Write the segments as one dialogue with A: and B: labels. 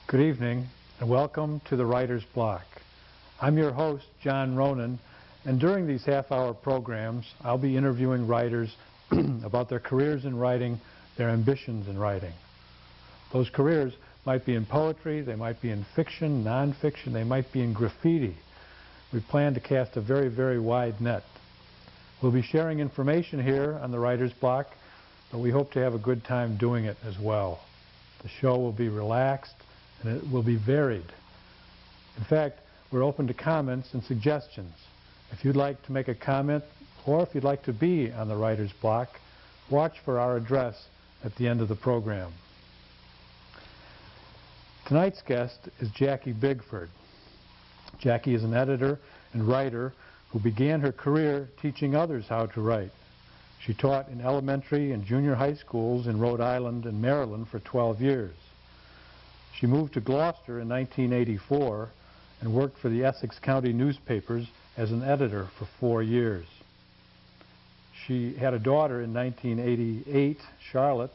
A: Good evening and welcome to the Writer's Block. I'm your host, John Ronan, and during these half-hour programs I'll be interviewing writers about their careers in writing, their ambitions in writing. Those careers might be in poetry, they might be in fiction, non-fiction, they might be in graffiti. We plan to cast a very, very wide net. We'll be sharing information here on the Writer's Block, but we hope to have a good time doing it as well. The show will be relaxed and it will be varied. In fact, we're open to comments and suggestions. If you'd like to make a comment or if you'd like to be on the Writer's Block, watch for our address at the end of the program. Tonight's guest is Jackie Bigford. Jackie is an editor and writer who began her career teaching others how to write. She taught in elementary and junior high schools in Rhode Island and Maryland for 12 years. She moved to Gloucester in 1984 and worked for the Essex County newspapers as an editor for 4 years. She had a daughter in 1988, Charlotte,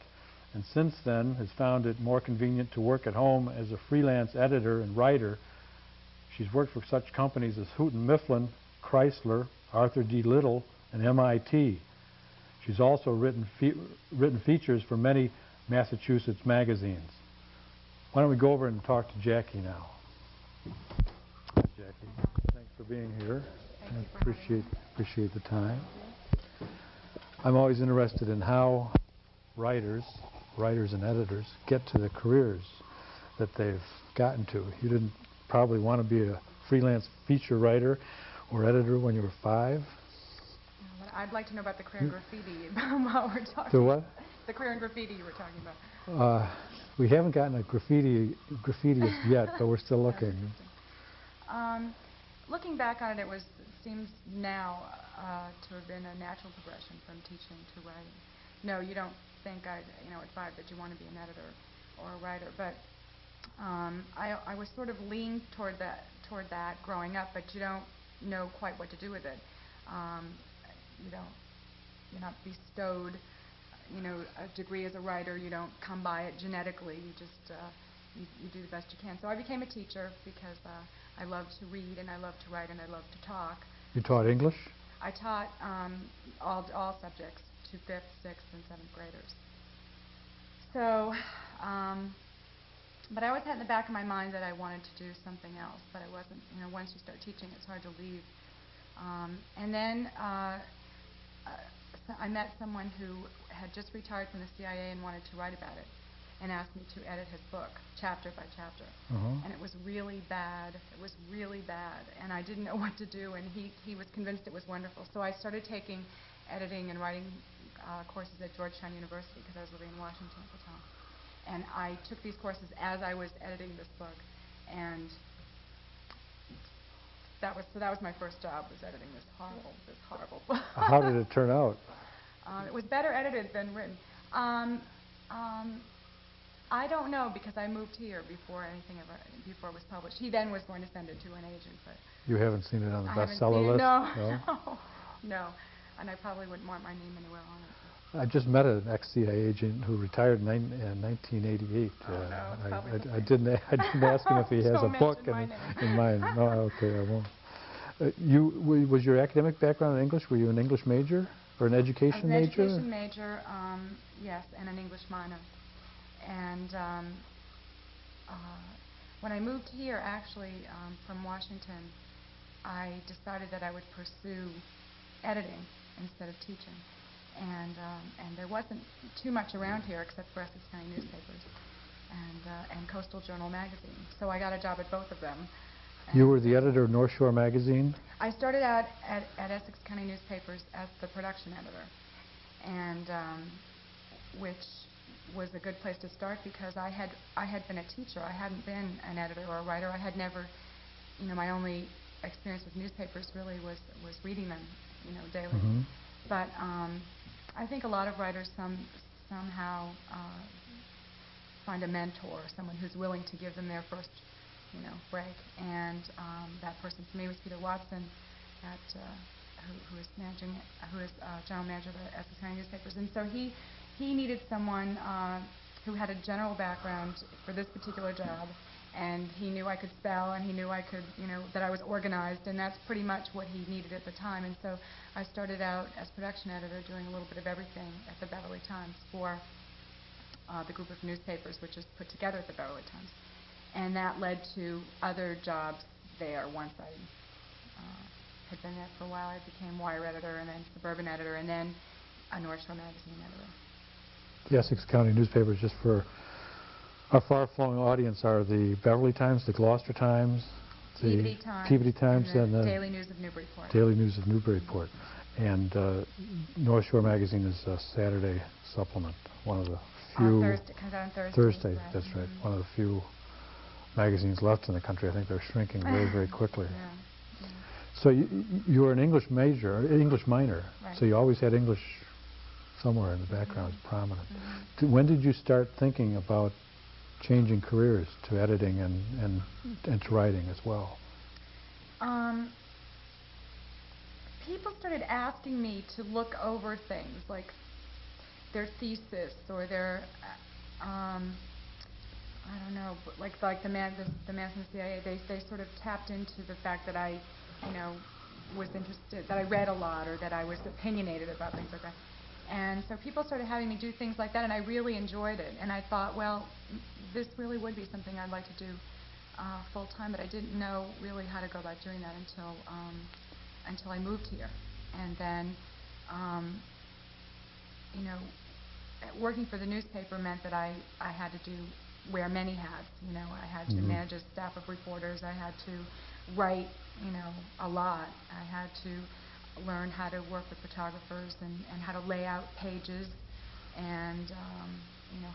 A: and since then has found it more convenient to work at home as a freelance editor and writer. She's worked for such companies as Houghton Mifflin, Chrysler, Arthur D. Little, and MIT. She's also written features for many Massachusetts magazines. Why don't we go over and talk to Jackie now? Hi, Jackie. Thanks for being here. I appreciate the time. I'm always interested in how writers and editors get to the careers that they've gotten to. You didn't probably want to be a freelance feature writer or editor when you were 5.
B: But I'd like to know about the career in graffiti while we're talking.
A: The what?
B: The career in graffiti you were talking about.
A: We haven't gotten a graffiti yet, but we're still looking.
B: Looking back on it, seems now to have been a natural progression from teaching to writing. No, you don't think at 5 that you want to be an editor or a writer, but I was sort of leaned toward that growing up, but you don't know quite what to do with it. You're not bestowed a degree as a writer. You don't come by it genetically. You just you do the best you can. So I became a teacher because I love to read and I love to write and I love to talk.
A: You taught English?
B: I taught all subjects to 5th, 6th, and 7th graders. So, but I always had in the back of my mind that I wanted to do something else, but I wasn't. Once you start teaching, it's hard to leave. And then I met someone who had just retired from the CIA and wanted to write about it, and asked me to edit his book, chapter by chapter. And it was really bad. It was really bad, and I didn't know what to do, and he was convinced it was wonderful. So I started taking editing and writing courses at Georgetown University because I was living in Washington at the time. And I took these courses as I was editing this book, and that was my first job, was editing this horrible book.
A: How did it turn out?
B: It was better edited than written. I don't know, because I moved here before it was published. He then was going to send it to an agent, but
A: you haven't seen it on the bestseller list?
B: No, and I probably wouldn't want my name anywhere on it.
A: I just met an ex-CIA agent who retired in 1988. I didn't ask him if he has a book in mind. No, okay, I won't. Was your academic background in English? Were you an English major or an education major?
B: An education major, yes, and an English minor. And when I moved here, actually, from Washington, I decided that I would pursue editing instead of teaching. And there wasn't too much around here except for Essex County newspapers and Coastal Journal magazine. So I got a job at both of them.
A: You were the editor of North Shore magazine?
B: I started out at Essex County newspapers as the production editor, and which was a good place to start because I had been a teacher. I hadn't been an editor or a writer. I had never, my only experience with newspapers really was reading them, daily. But I think a lot of writers somehow find a mentor, someone who's willing to give them their first, break. And that person for me was Peter Watson, who is general manager of the Essex County newspapers. And so he needed someone who had a general background for this particular job and he knew I could spell, and he knew I could, that I was organized, and that's pretty much what he needed at the time. And so I started out as production editor, doing a little bit of everything at the Beverly Times for the group of newspapers which is put together at the Beverly Times. And that led to other jobs there. Once I had been there for a while, I became Wire editor, and then Suburban editor, and then a North Shore magazine editor.
A: The Essex County newspapers, just for our far-flung audience, are the Beverly Times, the Gloucester Times, the
B: Peabody
A: Times,
B: and the Daily News of Newburyport.
A: Daily News of Newburyport. And North Shore magazine is a Saturday supplement, one of the few.
B: Thursday, comes out on Thursday.
A: Thursday,
B: right.
A: that's right. One of the few magazines left in the country. I think they're shrinking very, very quickly.
B: Yeah.
A: So you were an English major, English minor.
B: Right.
A: So you always had English somewhere in the background, as prominent. When did you start thinking about changing careers to editing and to writing as well?
B: People started asking me to look over things like their thesis or their, I don't know, like the man from the CIA. They sort of tapped into the fact that I, was interested, that I read a lot, or that I was opinionated about things like that. And so people started having me do things like that, and I really enjoyed it. And I thought, well, this really would be something I'd like to do full time, but I didn't know really how to go about doing that until I moved here. And then, working for the newspaper meant that I had to wear many hats. I had to manage a staff of reporters. I had to write, a lot. I had to learn how to work with photographers and how to lay out pages, and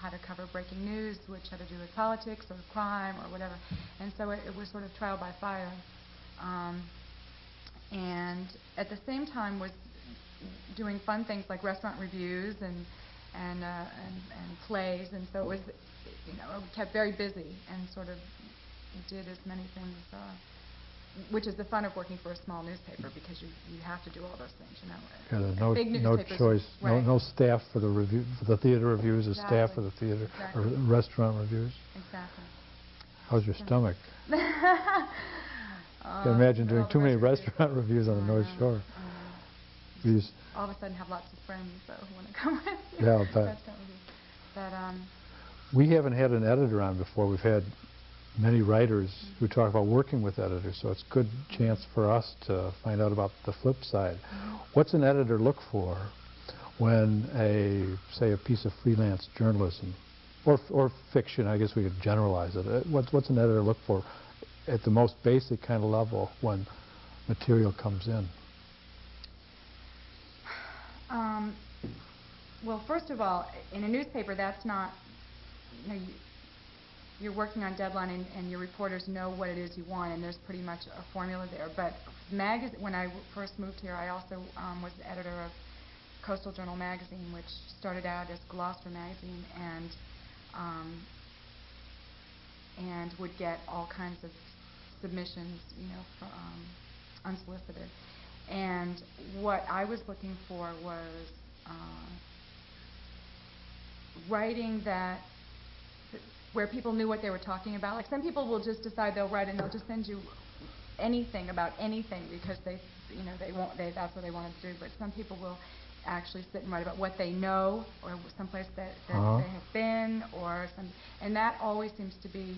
B: how to cover breaking news, which had to do with politics or crime or whatever. And so it was sort of trial by fire. And at the same time was doing fun things like restaurant reviews and plays, and so it was, I kept very busy and sort of did as many things, which is the fun of working for a small newspaper, because you have to do all those things,
A: Yeah, there's
B: Big
A: no choice,
B: right.
A: no staff for the theater reviews, or
B: Exactly.
A: staff for the theater or restaurant reviews.
B: Exactly.
A: How's your stomach? I can imagine doing too many restaurant reviews on the North Shore.
B: All of a sudden have lots of friends who want to come with you.
A: Yeah, I'll bet.
B: But,
A: we haven't had an editor on before. We've had many writers who talk about working with editors, so it's a good chance for us to find out about the flip side. What's an editor look for when say a piece of freelance journalism, or fiction, I guess we could generalize it. What's an editor look for at the most basic kind of level when material comes in?
B: Well, first of all, in a newspaper, that's not, you're working on deadline, and your reporters know what it is you want, and there's pretty much a formula there. But when I first moved here, I also was the editor of Coastal Journal magazine, which started out as Gloucester magazine, and would get all kinds of submissions, unsolicited. And what I was looking for was writing where people knew what they were talking about. Like, some people will just decide they'll write and they'll just send you anything about anything because that's what they want to do. But some people will actually sit and write about what they know, or someplace that they have been, and that always seems to be,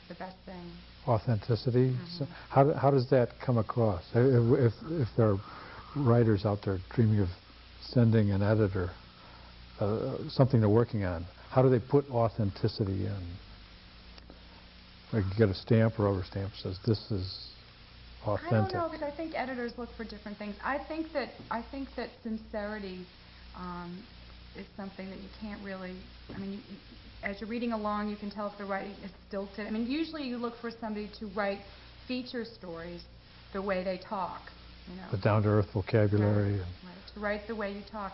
B: the best thing.
A: Authenticity. So how does that come across? If there are writers out there dreaming of sending an editor something they're working on, how do they put authenticity in? Like, you get a stamp or rubber stamp that says this is authentic.
B: I don't know, because I think editors look for different things. I think that sincerity is something that you can't really. As you're reading along, you can tell if the writing is stilted. Usually you look for somebody to write feature stories the way they talk.
A: The down-to-earth vocabulary.
B: Right. To write the way you talk.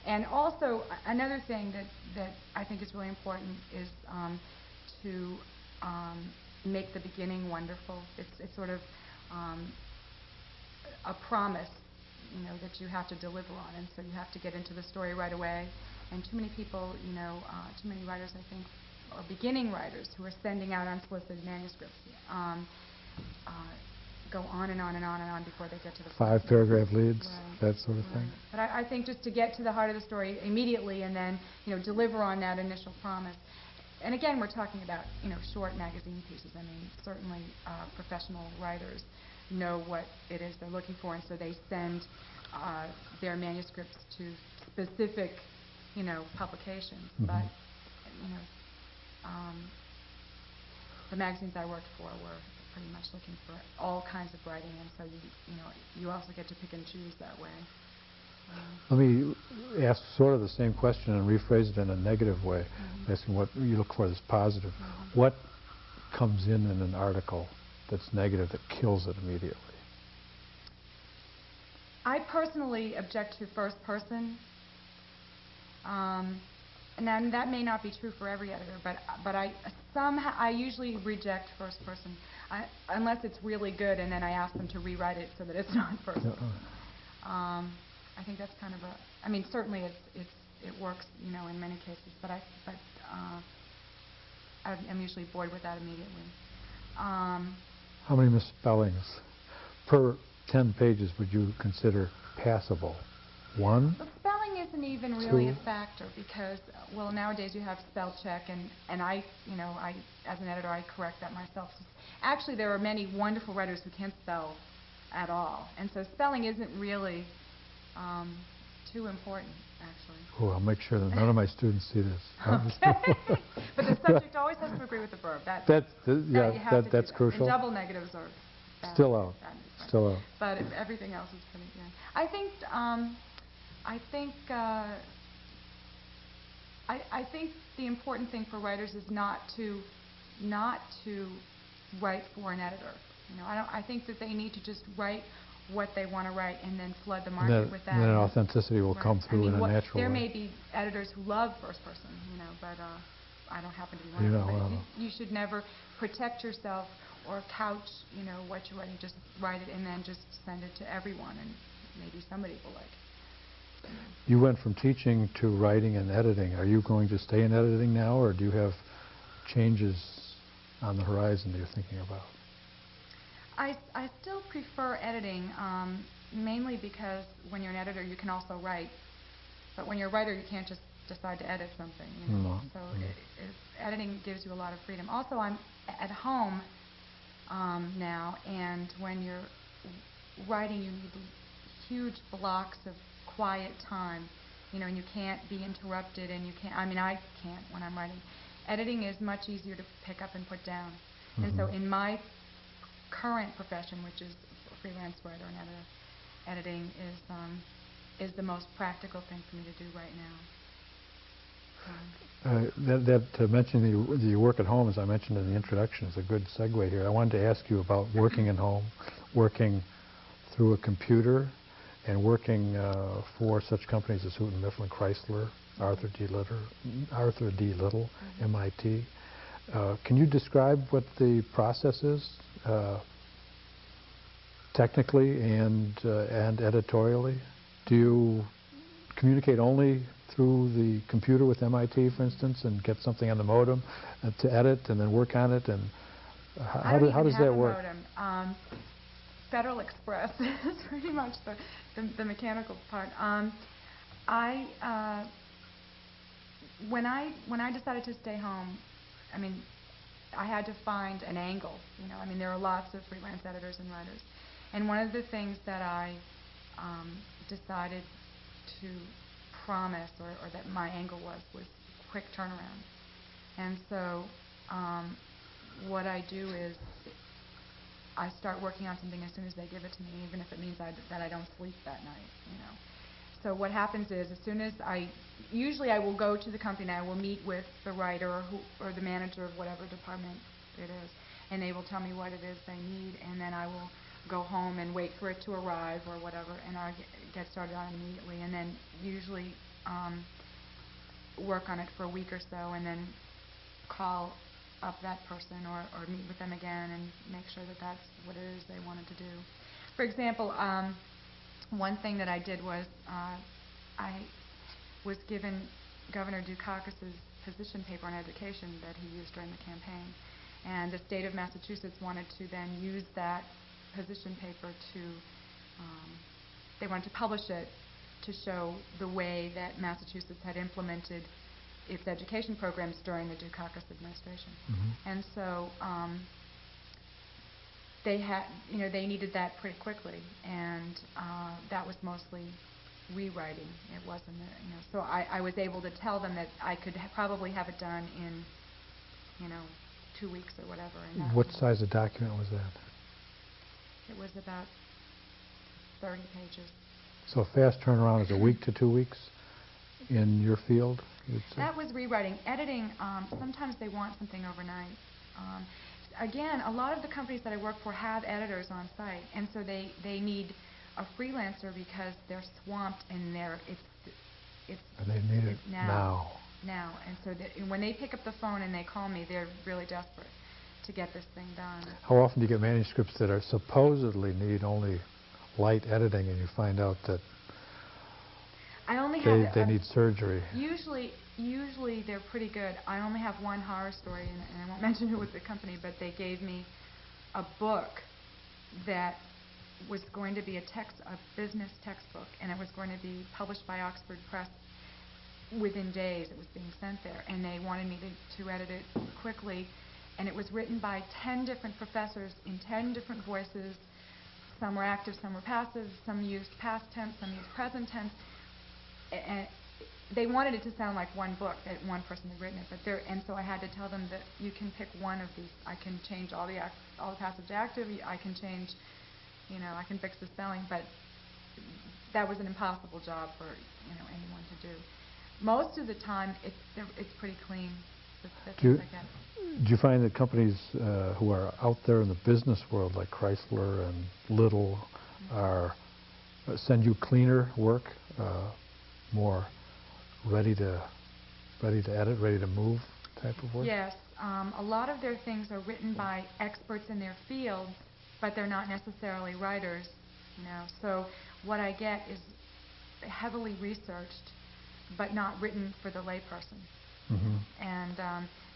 B: And also, another thing that I think is really important is to make the beginning wonderful. It's sort of a promise, that you have to deliver on, and so you have to get into the story right away. And too many people, too many writers, I think, or beginning writers who are sending out unsolicited manuscripts go on and on and on and on before they get to the
A: 5-paragraph leads,
B: right.
A: that sort of thing.
B: But I think just to get to the heart of the story immediately and then deliver on that initial promise. And again, we're talking about short magazine pieces. I mean, certainly professional writers know what it is they're looking for, and so they send their manuscripts to specific publications.
A: Mm-hmm.
B: But the magazines I worked for were pretty much looking for all kinds of writing, and so you also get to pick and choose that way.
A: Let me ask sort of the same question and rephrase it in a negative way, asking what you look for as positive. What comes in an article that's negative that kills it immediately?
B: I personally object to first person. And then that may not be true for every editor, but I usually reject first person unless it's really good, and then I ask them to rewrite it so that it's not first person. I think that's kind of I mean, certainly it works, in many cases, but I'm usually bored with that immediately.
A: How many misspellings per 10 pages would you consider passable? 1?
B: The spelling isn't even really a factor because, well, nowadays you have spell check, and I as an editor, I correct that myself. Actually, there are many wonderful writers who can't spell at all, and so spelling isn't really too important, actually.
A: Oh, I'll make sure that none of my students see this.
B: Okay. But the subject always has to agree with the verb. That's
A: crucial.
B: And double negatives are bad.
A: Still out. Still out.
B: But everything else is pretty good. I think the important thing for writers is not to write for an editor. I think that they need to just write what they want to write and then flood the market with that.
A: And then authenticity will come through in a natural way.
B: There may be editors who love first person, but I don't happen to be one of them. You should never protect yourself or couch, what you're writing. Just write it and then just send it to everyone, and maybe somebody will like it.
A: You went from teaching to writing and editing. Are you going to stay in editing now, or do you have changes on the horizon that you're thinking about?
B: I still prefer editing, mainly because when you're an editor, you can also write. But when you're a writer, you can't just decide to edit something. So editing gives you a lot of freedom. Also, I'm at home now, and when you're writing, you need huge blocks of quiet time, and you can't be interrupted, and you can't. I mean, I can't when I'm writing. Editing is much easier to pick up and put down, and so in my current profession, which is a freelance writer and editor, editing is the most practical thing for me to do right now.
A: Mentioning the work at home, as I mentioned in the introduction, is a good segue here. I wanted to ask you about working at home, working through a computer, and working for such companies as Houghton Mifflin Chrysler, Arthur D. Little, MIT. Can you describe what the process is, technically and editorially? Do you communicate only through the computer with MIT, for instance, and get something on the modem to edit and then work on it? And how does that work?
B: Modem. Federal Express is pretty much the mechanical part. When I decided to stay home, I mean, I had to find an angle. I mean, there are lots of freelance editors and writers, and one of the things that I decided to promise, or that my angle was quick turnaround. And so what I do is I start working on something as soon as they give it to me, even if it means that I don't sleep that night. So what happens is, as soon as usually I will go to the company and I will meet with the writer or the manager of whatever department it is, and they will tell me what it is they need, and then I will go home and wait for it to arrive or whatever, and I'll get started on it immediately, and then usually work on it for a week or so, and then call up that person or meet with them again and make sure that that's what it is they wanted to do. For example, one thing that I did was I was given Governor Dukakis's position paper on education that he used during the campaign. And the state of Massachusetts wanted to then use that position paper to, they wanted to publish it to show the way that Massachusetts had implemented its education programs during the Dukakis administration. And so they had, they needed that pretty quickly, and that was mostly rewriting. It wasn't, so I was able to tell them that I could probably have it done in, 2 weeks or whatever. And
A: what size of document was that?
B: It was about 30 pages.
A: So a fast turnaround is a week to 2 weeks in your field?
B: That was rewriting. Editing, sometimes they want something overnight. Again, a lot of the companies that I work for have editors on site, and so they need a freelancer because they're swamped and it's
A: and they need it now.
B: Now, and so when they pick up the phone and they call me, they're really desperate to get this thing done.
A: How often do you get manuscripts that are supposedly need only light editing, and you find out that they need surgery?
B: Usually they're pretty good. I only have one horror story, and I won't mention who was the company, but they gave me a book that was going to be a business textbook, and it was going to be published by Oxford Press within days. It was being sent there, and they wanted me to edit it quickly, and it was written by 10 different professors in 10 different voices. Some were active, some were passive, some used past tense, some used present tense, and they wanted it to sound like one book, that one person had written it, and so I had to tell them that you can pick one of these. I can change all the passive to active, I can change, I can fix the spelling, but that was an impossible job for, anyone to do. Most of the time, it's pretty clean.
A: Do you find that companies who are out there in the business world, like Chrysler and Little, send you cleaner work, more ready to edit, ready to move type of work?
B: Yes, a lot of their things are written by experts in their fields, but they're not necessarily writers. So what I get is heavily researched, but not written for the layperson. And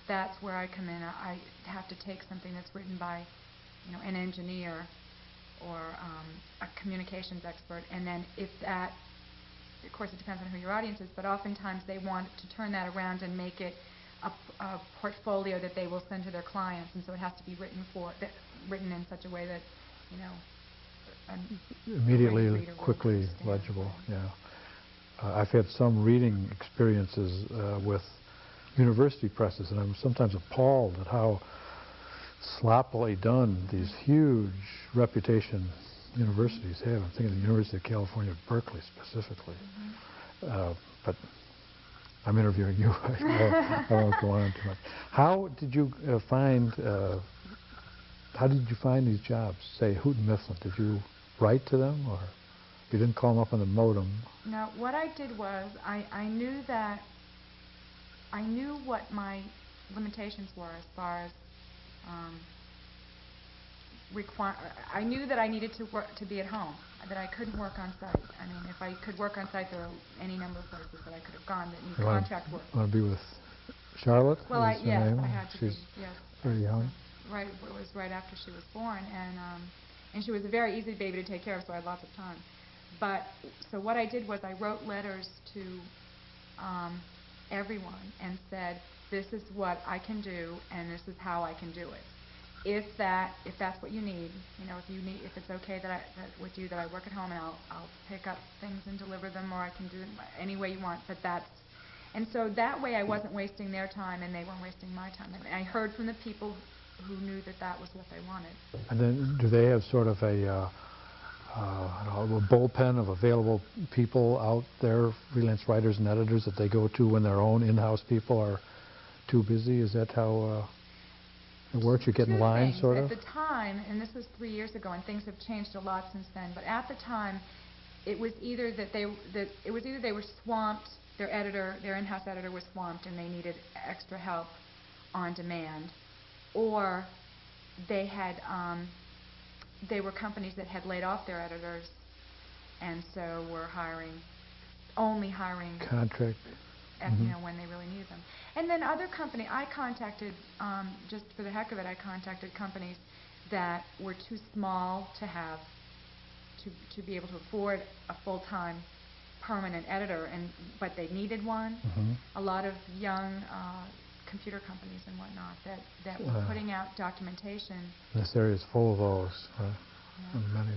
B: that's where I come in. I have to take something that's written by, an engineer or a communications expert, and then if that, of course, it depends on who your audience is, but oftentimes they want to turn that around and make it a portfolio that they will send to their clients, and so it has to be written in such a way that,
A: immediately, quickly legible. Yeah. I've had some reading experiences with university presses, and I'm sometimes appalled at how sloppily done these huge reputation universities have. I'm thinking of the University of California, Berkeley specifically. But I'm interviewing you. I won't go on too much. How did you find these jobs? Say Houghton Mifflin. Did you write to them, or you didn't call them up on the modem?
B: No. What I did was I knew what my limitations were as far as I knew that I needed to be at home, that I couldn't work on site. I mean, if I could work on site, there are any number of places that I could have gone that need contract work.
A: Want to be with Charlotte?
B: Well, yes, I had to
A: She's
B: be. Yes.
A: very young.
B: Right, it was right after she was born, and she was a very easy baby to take care of, so I had lots of time. But so what I did was I wrote letters to everyone and said, this is what I can do, and this is how I can do it. If that's what you need, if it's okay with you that I work at home and I'll pick up things and deliver them, or I can do it any way you want. And so that way I wasn't wasting their time and they weren't wasting my time. And I heard from the people who knew that was what they wanted.
A: And then do they have sort of a bullpen of available people out there, freelance writers and editors that they go to when their own in-house people are too busy? Is that how it works? You get in line, sort of?
B: At the time, and this was 3 years ago, and things have changed a lot since then, but at the time, it was either they were swamped, their in-house editor was swamped, and they needed extra help on demand, or they were companies that had laid off their editors, and so were only hiring
A: contract
B: you know, when they really needed them. And then other company, I contacted, just for the heck of it, I contacted companies that were too small to have, to be able to afford a full-time permanent editor, but they needed one. A lot of young computer companies and whatnot that were putting out documentation.
A: This area is full of those. Many.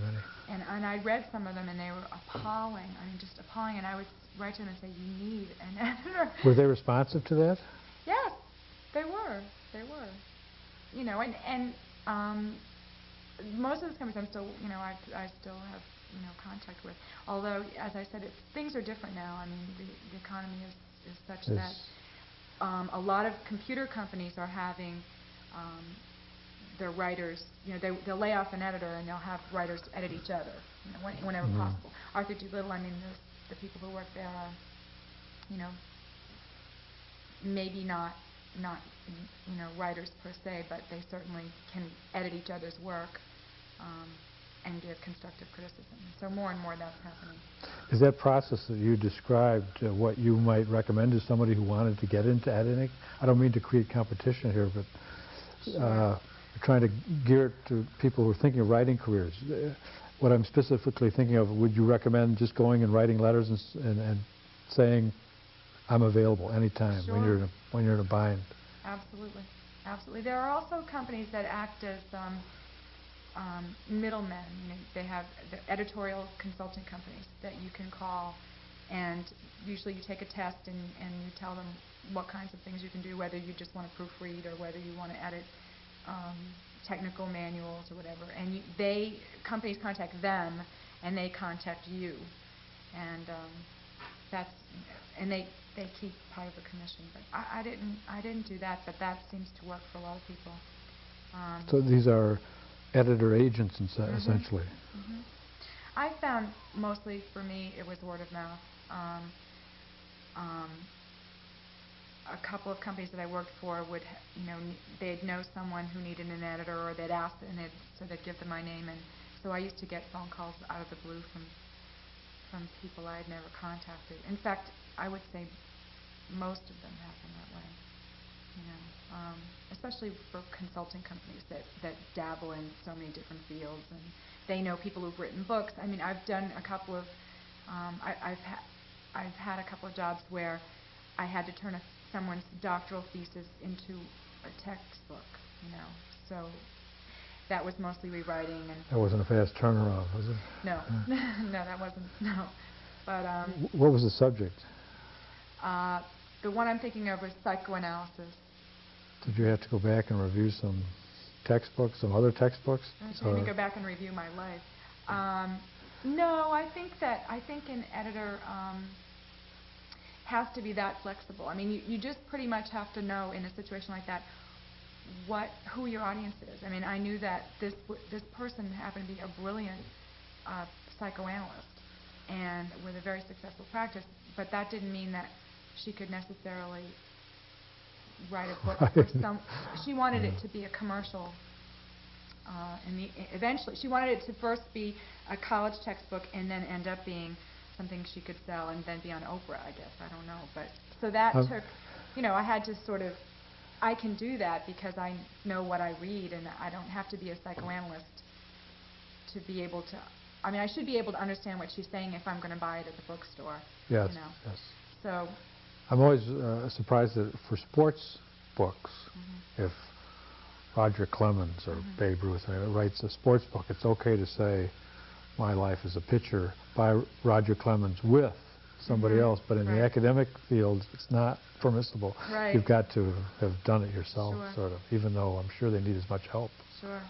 B: And I read some of them, and they were appalling. I mean, just appalling. And I would write to them and say, "You need an editor."
A: Were they responsive to that?
B: Yes, they were. They were. You know, and most of those companies I'm still, you know, I still have, you know, contact with. Although, as I said, things are different now. I mean, the economy is such that a lot of computer companies are having their writers, you know, they'll lay off an editor and they'll have writers edit each other, you know, whenever possible. Arthur D. Little, I mean, the people who work there are, you know, maybe not you know, writers per se, but they certainly can edit each other's work and give constructive criticism. So more and more that's happening.
A: Is that process that you described what you might recommend to somebody who wanted to get into editing? I don't mean to create competition here, but trying to gear it to people who are thinking of writing careers. What I'm specifically thinking of, would you recommend just going and writing letters and saying, "I'm available anytime," when you're in a bind?
B: Absolutely, absolutely. There are also companies that act as middlemen. You know, they have the editorial consulting companies that you can call, and usually you take a test and you tell them what kinds of things you can do, whether you just want to proofread or whether you want to edit technical manuals or whatever. And companies contact them, and they contact you, and they keep part of the commission. But I didn't do that, but that seems to work for a lot of people.
A: So these are editor agents, essentially.
B: I found mostly for me it was word of mouth. A couple of companies that I worked for would, you know, they'd know someone who needed an editor, or they'd ask, and so they'd give them my name, and so I used to get phone calls out of the blue from people I had never contacted. In fact, I would say most of them happen that way. You know, especially for consulting companies that dabble in so many different fields, and they know people who've written books. I mean, I've done a couple of, I've had a couple of jobs where I had to turn someone's doctoral thesis into a textbook. You know, so that was mostly rewriting. And
A: that wasn't a fast turnaround, was it?
B: No, no, that wasn't. No, but
A: what was the subject?
B: The one I'm thinking of was psychoanalysis.
A: Did you have to go back and review some textbooks, some other textbooks?
B: I didn't go back and review my life. No, I think an editor has to be that flexible. I mean, you just pretty much have to know in a situation like that who your audience is. I mean, I knew that this person happened to be a brilliant psychoanalyst and with a very successful practice, but that didn't mean that she could necessarily write a book for some. She wanted it to be a commercial. Eventually, she wanted it to first be a college textbook and then end up being something she could sell and then be on Oprah, I guess. I don't know. But so that took, you know, I had to sort of, I can do that because I know what I read, and I don't have to be a psychoanalyst to be able to, I mean, I should be able to understand what she's saying if I'm going to buy it at the bookstore.
A: Yes,
B: you know.
A: yes.
B: So
A: I'm always surprised that for sports books, if Roger Clemens or Babe Ruth writes a sports book, it's okay to say, "My life as a pitcher" by Roger Clemens with somebody else, but in the academic field, it's not permissible.
B: Right.
A: You've got to have done it yourself, sort of, even though I'm sure they need as much help.
B: Sure.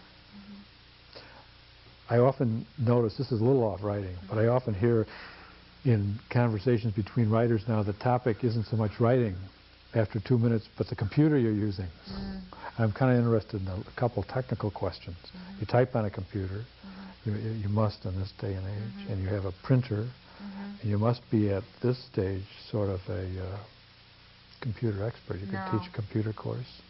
A: I often notice, this is a little off writing, but I often hear in conversations between writers now, the topic isn't so much writing after 2 minutes, but the computer you're using. I'm kind of interested in a couple technical questions. You type on a computer, you must in this day and age, and you have a printer, and you must be at this stage sort of a computer expert. You can teach a computer course.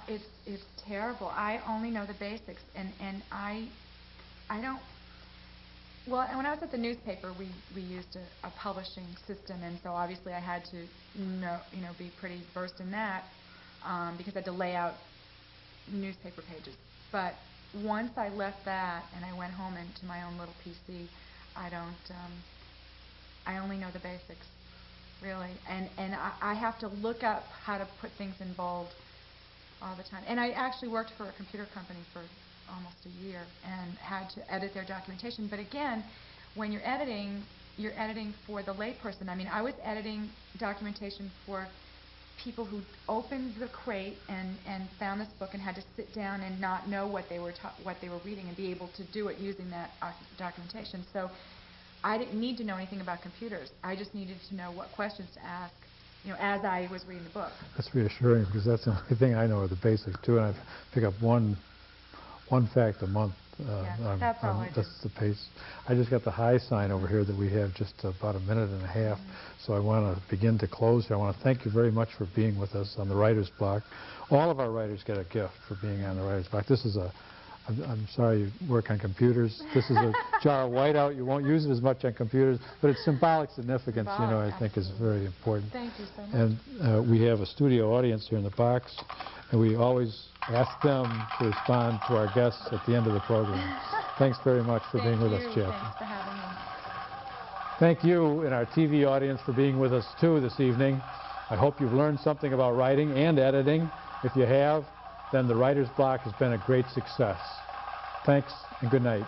B: It's terrible. I only know the basics, and I don't. Well, and when I was at the newspaper, we used a publishing system, and so obviously I had to be pretty versed in that because I had to lay out newspaper pages. But once I left that and I went home into my own little PC, I don't. I only know the basics, really, and I have to look up how to put things in bold all the time. And I actually worked for a computer company for almost a year and had to edit their documentation. But again, when you're editing for the layperson. I mean, I was editing documentation for people who opened the crate and found this book and had to sit down and not know what they were reading and be able to do it using that documentation. So I didn't need to know anything about computers. I just needed to know what questions to ask, as I was reading the book.
A: That's reassuring because that's the only thing I know are the basics too, and I pick up one fact a month.
B: That's all I do.
A: That's the pace. I just got the high sign over here that we have just about a minute and a half, so I want to begin to close here. I want to thank you very much for being with us on the Writer's Block. All of our writers get a gift for being on the Writer's Block. This is I'm sorry you work on computers. This is a jar of whiteout. You won't use it as much on computers, but its symbolic significance, I think is very important.
B: Thank you so much.
A: And we have a studio audience here in the box, and we always ask them to respond to our guests at the end of the program. Thanks very much for being with us, Jackie.
B: Thanks for having me.
A: Thank you and our TV audience for being with us, too, this evening. I hope you've learned something about writing and editing. If you have, then the Writer's Block has been a great success. Thanks and good night.